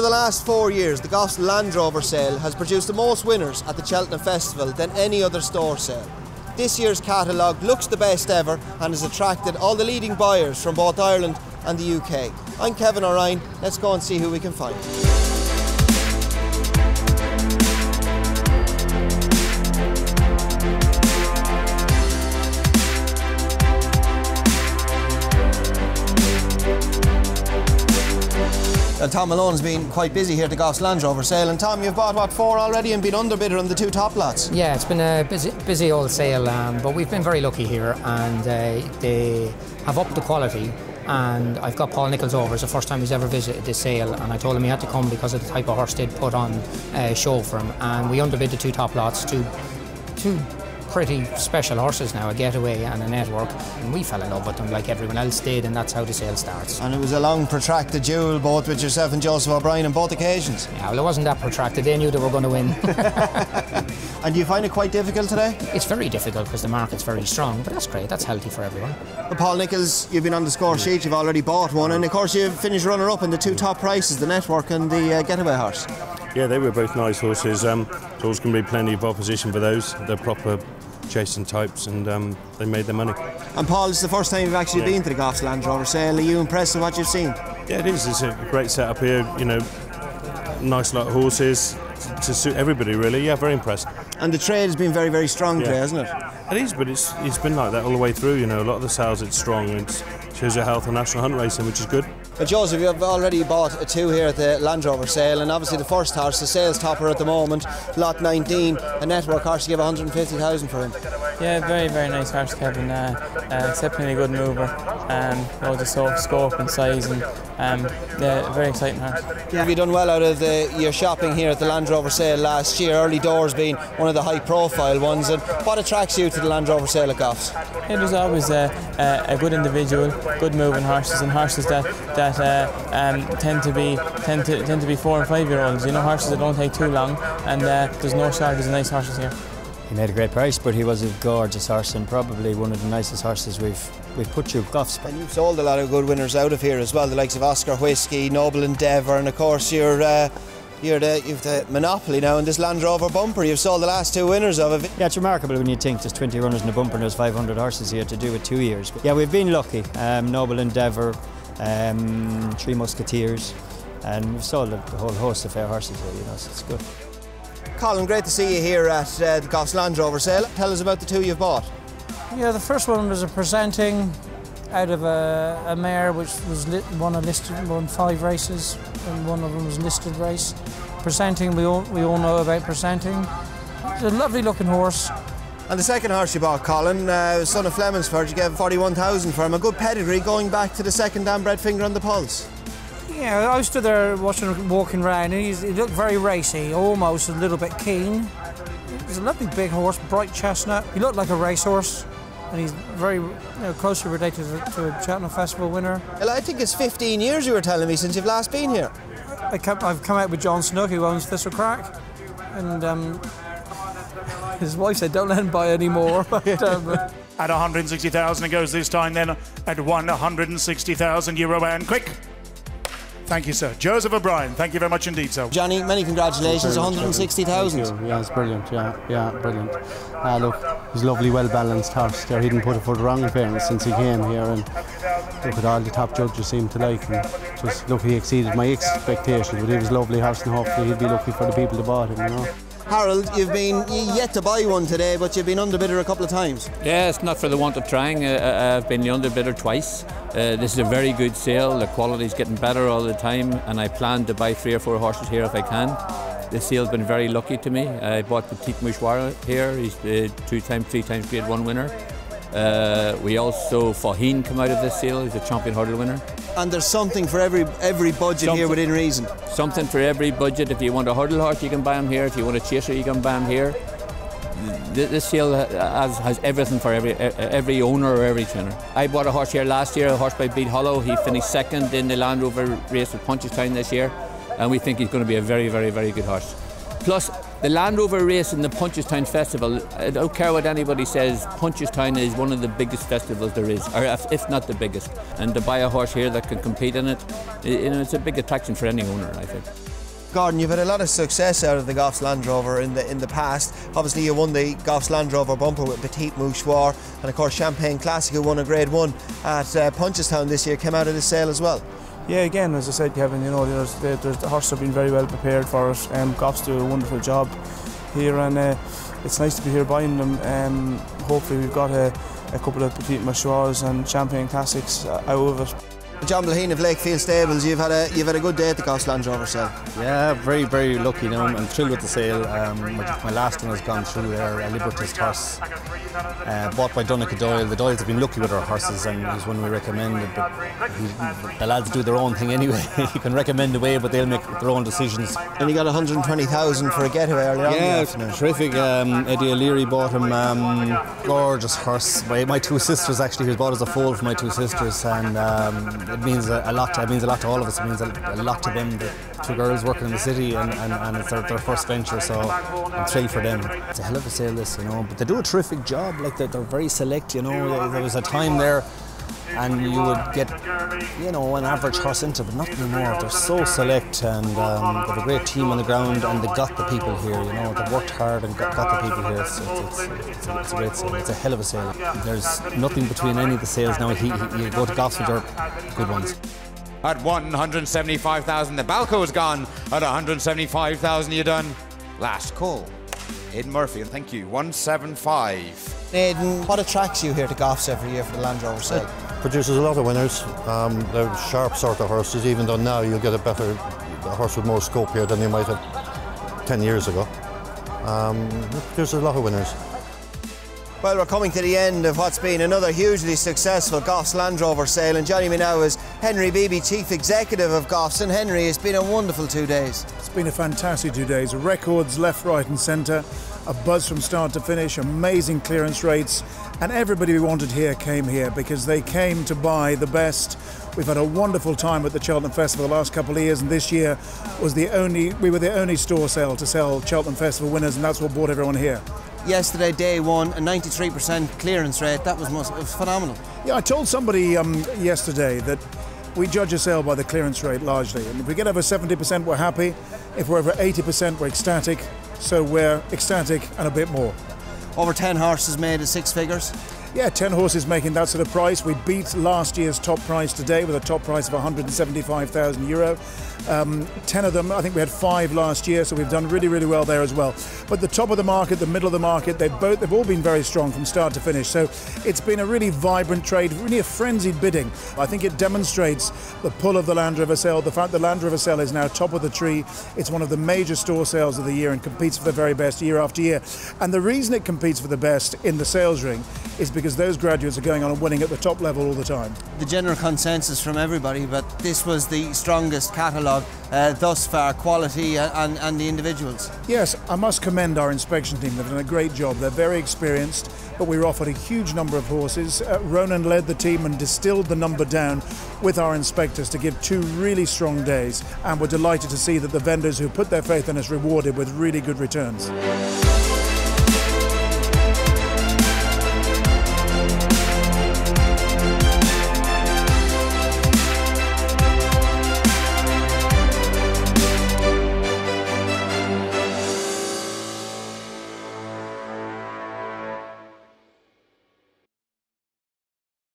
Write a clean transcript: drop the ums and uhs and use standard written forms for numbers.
Over the last 4 years, the Goffs Land Rover Sale has produced the most winners at the Cheltenham Festival than any other store sale. This year's catalogue looks the best ever and has attracted all the leading buyers from both Ireland and the UK. I'm Kevin O'Ryan. Let's go and see who we can find. Well, Tom Malone's been quite busy here at the Goffs Land Rover Sale, and Tom, you've bought, what, 4 already and been underbidder on the 2 top lots? Yeah, it's been a busy old sale, but we've been very lucky here, and they have upped the quality, and I've got Paul Nicholls over. It's the first time he's ever visited this sale, and I told him he had to come because of the type of horse they'd put on show for him, and we underbid the 2 top lots, two pretty special horses now, a Getaway and a Network, and we fell in love with them like everyone else did, and that's how the sale starts. And it was a long protracted duel, both with yourself and Joseph O'Brien on both occasions. Yeah, well, it wasn't that protracted. They knew they were going to win. And do you find it quite difficult today? It's very difficult because the market's very strong, but that's great. That's healthy for everyone. Well, Paul Nicholls, you've been on the score sheet, you've already bought one, and of course you've finished runner-up in the 2 top prices, the Network and the Getaway horse. Yeah, they were both nice horses. There's always going to be plenty of opposition for those. They're proper chasing types, and they made their money. And Paul, it's the first time you've actually been to the Goffs Land Rover Sale. Are you impressed with what you've seen? Yeah, it is. It's a great setup here. You know, nice lot of horses to suit everybody, really. Yeah, very impressed. And the trade has been very, very strong today, hasn't it? It is, but it's been like that all the way through. You know, a lot of the sales, it's strong. It shows your health on national hunt racing, which is good. Well, Joseph, you've already bought a 2 here at the Land Rover Sale, and obviously the first horse, the sales topper at the moment, lot 19, a Network horse. You give 150,000 for him. Yeah, very, very nice horse, Kevin. Exceptionally good mover. Loads of scope and size, and yeah, very exciting horse. Yeah. Have you done well out of your shopping here at the Land Rover Sale last year? Early doors being one of the high-profile ones, and what attracts you to the Land Rover Sale at Goffs? It was always a good individual, good moving horses, and horses that tend to be 4- and 5-year-olds. You know, horses that don't take too long, and there's no shortage of nice horses here. He made a great price, but he was a gorgeous horse and probably one of the nicest horses we've put through Goffs. And you've sold a lot of good winners out of here as well, the likes of Oscar Whiskey, Noble Endeavour, and of course you've the monopoly now in this Land Rover bumper. You've sold the last 2 winners of it. Yeah, it's remarkable when you think there's 20 runners in the bumper and there's 500 horses here to do it 2 years. But yeah, we've been lucky. Noble Endeavour, 3 Musketeers, and we've sold a whole host of fair horses here, you know, so it's good. Colin, great to see you here at the Goffs Land Rover Sale. Tell us about the 2 you've bought. Yeah, the first one was a presenting out of a mare which was won 5 races, and one of them was listed race. Presenting, we all know about presenting. It's a lovely looking horse. And the second horse you bought, Colin, son of Flemonsford, you gave 41,000 for him. A good pedigree going back to the second Dan Bred Finger on the Pulse. Yeah, I stood there watching him walking around, and he looked very racy, almost a little bit keen. He's a lovely big horse, bright chestnut. He looked like a racehorse, and he's very closely related to a Cheltenham Festival winner. Well, I think it's 15 years, you were telling me, since you've last been here. I've come out with John Snook, who owns Thistle Crack, and his wife said don't let him buy any more. At 160,000 it goes this time, then at 160,000 euro, and quick. Thank you, sir. Joseph O'Brien, thank you very much indeed, sir. Johnny, many congratulations, 160,000. Yeah, it's brilliant, yeah, brilliant. Look, he's a lovely, well-balanced horse there. He didn't put it for the wrong fairness since he came here, and look at all the top judges seem to like him. Just look, he exceeded my expectations, but he was a lovely horse, and hopefully he'll be lucky for the people that bought him, you know. Harold, you've been yet to buy one today, but you've been underbidder a couple of times. Yeah, it's not for the want of trying. I've been the underbidder twice. This is a very good sale. The quality's getting better all the time, and I plan to buy 3 or 4 horses here if I can. The sale's been very lucky to me. I bought the Petit Mouchoir here. He's 2 times, 3 times Grade 1 winner. We also, Faheen come out of this sale. He's a champion hurdle winner. And there's something for every budget here within reason. Something for every budget. If you want a hurdle horse, you can buy him here. If you want a chaser, you can buy him here. This sale has everything for every owner or every trainer. I bought a horse here last year, a horse by Beat Hollow. He finished 2nd in the Land Rover race at Punchestown this year, and we think he's going to be a very, very, very good horse. Plus, the Land Rover race in the Punchestown Festival, I don't care what anybody says, Punchestown is one of the biggest festivals there is, or if not the biggest. And to buy a horse here that can compete in it, you know, it's a big attraction for any owner, I think. Gordon, you've had a lot of success out of the Goffs Land Rover in the past. Obviously, you won the Goffs Land Rover bumper with Petite Mouchoir, and of course Champagne Classic, who won a Grade 1 at Punchestown this year, came out of this sale as well. Yeah, again, as I said, Kevin, you know, the horses have been very well prepared for it. Goffs do a wonderful job here, and it's nice to be here buying them. Hopefully, we've got a couple of Petite Mouchoirs and Champagne Classics out of it. John Bleahen of Lakefield Stables, you've had a good day at the Goffs Land Rover sale. Yeah, very, very lucky now. I'm thrilled with the sale. My last one has gone through there, a Libertist horse, bought by Donegal Doyle. The Doyles have been lucky with our horses, and he's one we recommended. But the lads do their own thing anyway. You can recommend away, but they'll make their own decisions. And he got 120,000 for a getaway earlier on. Yeah, terrific. Eddie O'Leary bought him. Gorgeous horse. My two sisters actually, he was bought as a foal for my two sisters, and it means a lot. It means a lot to all of us. It means a lot to them. The two girls working in the city, and it's their first venture, so I'm thrilled for them. It's a hell of a sale, this, you know. But they do a terrific job. Like they're very select, you know. There was a time there, and you would get, you know, an average horse into, but not anymore. They're so select, and they have a great team on the ground, and they got the people here. You know, they worked hard and got the people here. It's a great sale. It's a hell of a sale. There's nothing between any of the sales now. You go to Goffs with your good ones. At 175,000, the Balco's gone. At 175,000, you done. Last call. Aiden Murphy, and thank you. 175. Aiden, what attracts you here to Goffs every year for the Land Rover sale? Produces a lot of winners. They're sharp sort of horses, even though now you'll get a horse with more scope here than you might have 10 years ago. It produces a lot of winners. Well, we're coming to the end of what's been another hugely successful Goffs Land Rover sale, and joining me now is Henry Beebe, Chief Executive of Goffs. And Henry, it's been a wonderful 2 days. It's been a fantastic 2 days. Records left, right and centre, a buzz from start to finish, amazing clearance rates, and everybody we wanted here came here because they came to buy the best. We've had a wonderful time at the Cheltenham Festival the last couple of years, and this year was we were the only store sale to sell Cheltenham Festival winners, and that's what brought everyone here. Yesterday, day one, a 93% clearance rate. That was phenomenal. Yeah, I told somebody yesterday that we judge a sale by the clearance rate largely, and if we get over 70%, we're happy. If we're over 80%, we're ecstatic. So we're ecstatic and a bit more. Over 10 horses made at 6 figures. Yeah, 10 horses making that sort of price. We beat last year's top price today with a top price of €175,000. 10 of them, I think we had 5 last year, so we've done really, really well there as well. But the top of the market, the middle of the market, they've all been very strong from start to finish. So it's been a really vibrant trade, really a frenzied bidding. I think it demonstrates the pull of the Land Rover Sale, the fact the Land Rover Sale is now top of the tree. It's one of the major store sales of the year and competes for the very best year after year. And the reason it competes for the best in the sales ring is because those graduates are going on and winning at the top level all the time. The general consensus from everybody, but this was the strongest catalogue thus far, quality and the individuals. Yes, I must commend our inspection team. They've done a great job. They're very experienced, but we were offered a huge number of horses. Ronan led the team and distilled the number down with our inspectors to give 2 really strong days, and we're delighted to see that the vendors who put their faith in us rewarded with really good returns.